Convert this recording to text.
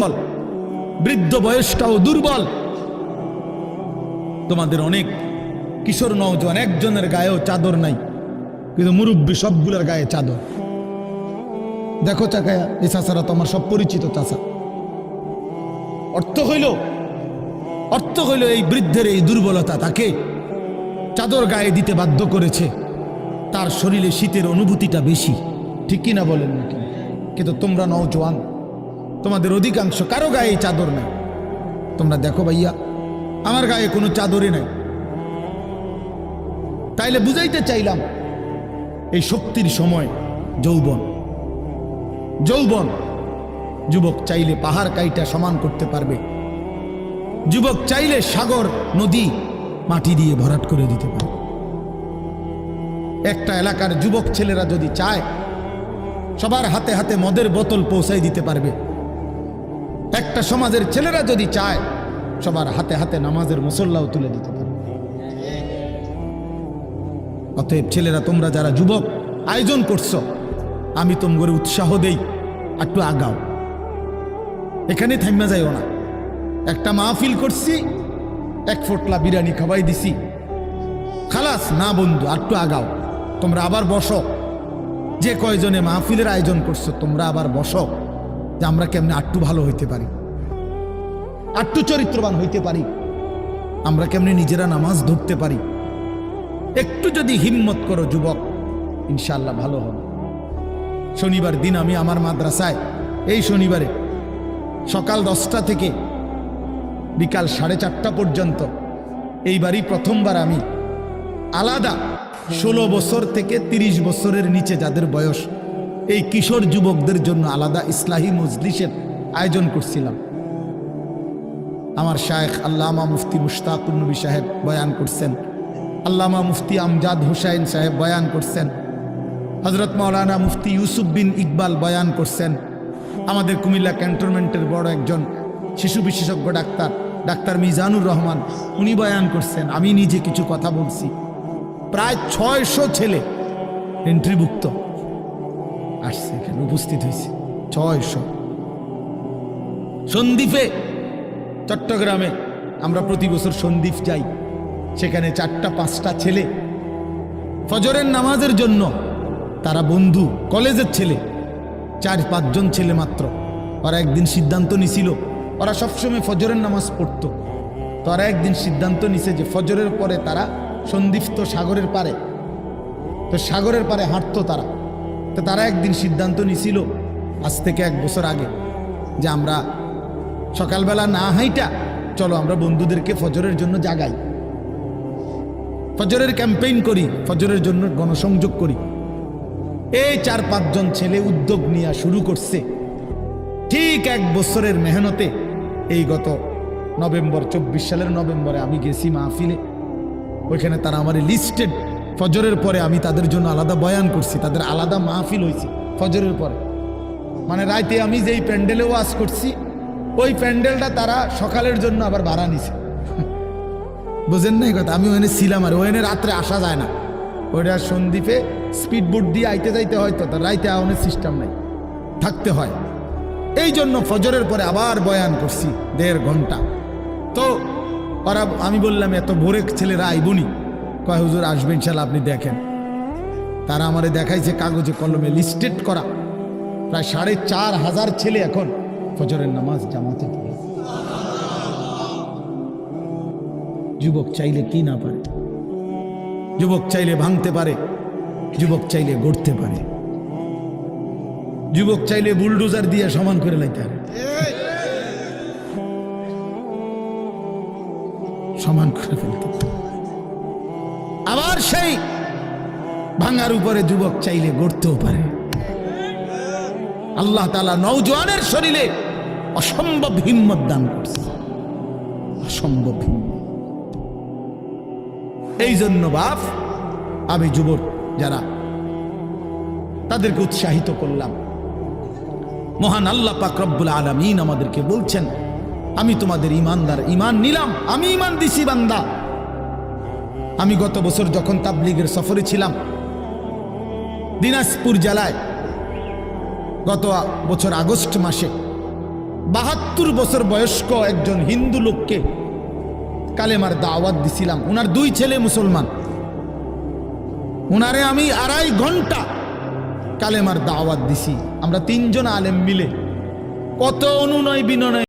দুর্বল, বৃদ্ধ বয়সটাও দুর্বল। তোমাদের অনেক কিশোর নওজোয়ান একজনের গায়েও চাদর নাই, কিন্তু মুরব্বী সবগুলোর গায়ে চাদর। দেখো চাকায়া, এই চাচারা তোমার সব পরিচিত চাচা। অর্থ হইল এই বৃদ্ধের এই দুর্বলতা তাকে চাদর গায়ে দিতে বাধ্য করেছে। তার শরীরে শীতের অনুভূতিটা বেশি, ঠিক কিনা বলেন না? কিন্তু তোমরা নওজোয়ান, তোমাদের অধিকাংশ কারো গায়ে চাদর নাই। তোমরা দেখো ভাইয়া, আমার গায়ে কোনো চাদরই নাই। তাইলে বুঝাইতে চাইলাম, এই শক্তির সময় যৌবন। যুবক চাইলে পাহাড় কাইটা সমান করতে পারবে, যুবক চাইলে সাগর নদী মাটি দিয়ে ভরাট করে দিতে পারবে। একটা এলাকার যুবক ছেলেরা যদি চায়, সবার হাতে হাতে মদের বোতল পৌঁছাই দিতে পারবে। একটা সমাজের ছেলেরা যদি চায়, সবার হাতে হাতে নামাজের মুসল্লাও তুলে দিতে পারবে। অতএব ছেলেরা, তোমরা যারা যুবক আয়োজন করছো, আমি তোমাদের উৎসাহ দেই, একটু আগাও, এখানে থাইমা যাইও না। একটা মাহফিল করছি, এক ফোটলা বিরিয়ানি খাওয়াই দিছি, খালাস না বন্ধু, একটু আগাও। তোমরা আবার বসো, যে কয়জনে মাহফিলের আয়োজন করছো তোমরা আবার বসো, যে আমরা কেমনে আটটু ভালো হইতে পারি, আটটু চরিত্রবান হইতে পারি, আমরা কেমনে নিজেরা নামাজ ধরতে পারি। একটু যদি হিম্মত করো যুবক, ইনশাআল্লাহ ভালো হবে। শনিবার দিন আমি আমার মাদ্রাসায়, এই শনিবারে সকাল 10টা থেকে বিকাল 4:30 পর্যন্ত, এইবারই প্রথমবার আমি আলাদা 16 বছর থেকে 30 বছরের নিচে যাদের বয়স, এই কিশোর যুবকদের জন্য আলাদা ইসলাহি মজলিসের আয়োজন করছিলাম। আমার শায়েখ আল্লামা মুফতি মুশতাকুর নবী সাহেব বয়ান করছেন, আল্লামা মুফতি আমজাদ হুসাইন সাহেব বয়ান করছেন, হযরত মাওলানা মুফতি ইউসুফ বিন ইকবাল বয়ান করছেন, আমাদের কুমিল্লা ক্যান্টনমেন্টের বড় একজন শিশু বিশেষজ্ঞ ডাক্তার মিজানুর রহমান, উনি বয়ান করছেন, আমি নিজে কিছু কথা বলছি। প্রায় 600 ছেলে এন্ট্রিভুক্ত আসছে, এখানে উপস্থিত হয়েছে 600। সন্দ্বীপে, চট্টগ্রামে আমরা প্রতি বছর সন্দ্বীপ যাই, সেখানে 4টা-5টা ছেলে ফজরের নামাজের জন্য, তারা বন্ধু কলেজের ছেলে, 4-5 জন ছেলে মাত্র। ওরা একদিন সিদ্ধান্ত নিছিল, ওরা সবসময় ফজরের নামাজ পড়তো, তো ওরা একদিন সিদ্ধান্ত নিছে যে ফজরের পরে তারা সন্দ্বীপ তো সাগরের পারে, তো সাগরের পারে হাঁটতো তারা। তো তারা একদিন সিদ্ধান্ত নিছিল আজ থেকে 1 বছর আগে, যে আমরা সকালবেলা না হাইটা চলো আমরা বন্ধুদেরকে ফজরের জন্য জাগাই, ফজরের ক্যাম্পেইন করি, ফজরের জন্য গণসংযোগ করি। এই 4-5 জন ছেলে উদ্যোগ নিয়ে শুরু করছে। ঠিক 1 বছরের মেহনতে এই গত নভেম্বর, 24 সালের নভেম্বরে আমি গেছি মাহফিলে, ওইখানে তারা আমার লিস্টেড, ফজরের পরে আমি তাদের জন্য আলাদা বয়ান করছি, তাদের আলাদা মাহফিল হয়েছে ফজরের পরে। মানে রাইতে আমি যেই প্যান্ডেলে ওয়াজ করছি, ওই প্যান্ডেলটা তারা সকালের জন্য আবার ভাড়া নিছে। বুঝেন না এই কথা? আমি ওখানে ছিলাম, আর ওখানে রাত্রে আসা যায় না, ওইটা সন্দ্বীপে স্পিড বোট দিয়ে আইতে যাইতে হয়, তো তার রাইতে আওয়ানোর সিস্টেম নাই, থাকতে হয়। এই জন্য ফজরের পরে আবার বয়ান করছি 1.5 ঘন্টা। তো ওরা, আমি বললাম এত ভোরে ছেলেরা আইবনি, কয় হুজুর আসবে ইনশাল্লাহ, আপনি দেখেন। তারা আমারে দেখাইছে কাগজে কলমে লিস্টেড করা প্রায় 4,500 ছেলে এখন ফজরের নামাজ জামাতে পড়ে। যুবক চাইলে কি না পারে, যুবক চাইলে ভাঙতে পারে, যুবক চাইলে গড়তে পারে, যুবক চাইলে বুলডোজার দিয়ে সমান করে লাইতে পারে, সমান করে ফেলতে পারে। আবার সেই ভাঙার উপরে যুবক চাইলে গড়তেও পারে। আল্লাহ তাআলা নওজোয়ানের শরীরে অসম্ভব হিম্মত দান করছে, অসম্ভব হিম্মত। এই জন্য বাপ, আমি যুবক যারা, তাদেরকে উৎসাহিত করলাম। মহান আল্লাহ পাক রব্বুল আলামিন আমাদেরকে বলছেন, আমি তোমাদের ইমানদার, ইমান নিলাম, আমি ইমান দিছি বান্দা। আমি গত বছর যখন তাবলীগের সফরে ছিলাম দিনাজপুর জেলায়, গত বছর আগস্ট মাসে 72 বছর বয়স্ক একজন হিন্দু লোককে কালেমার দাওয়াত দিছিলাম। ওনার 2 ছেলে মুসলমান। ওনারে আমি 2.5 ঘন্টা কালেমার দাওয়াত দিছি। আমরা 3 জন আলেম মিলে, কত অনুনয় বিনয়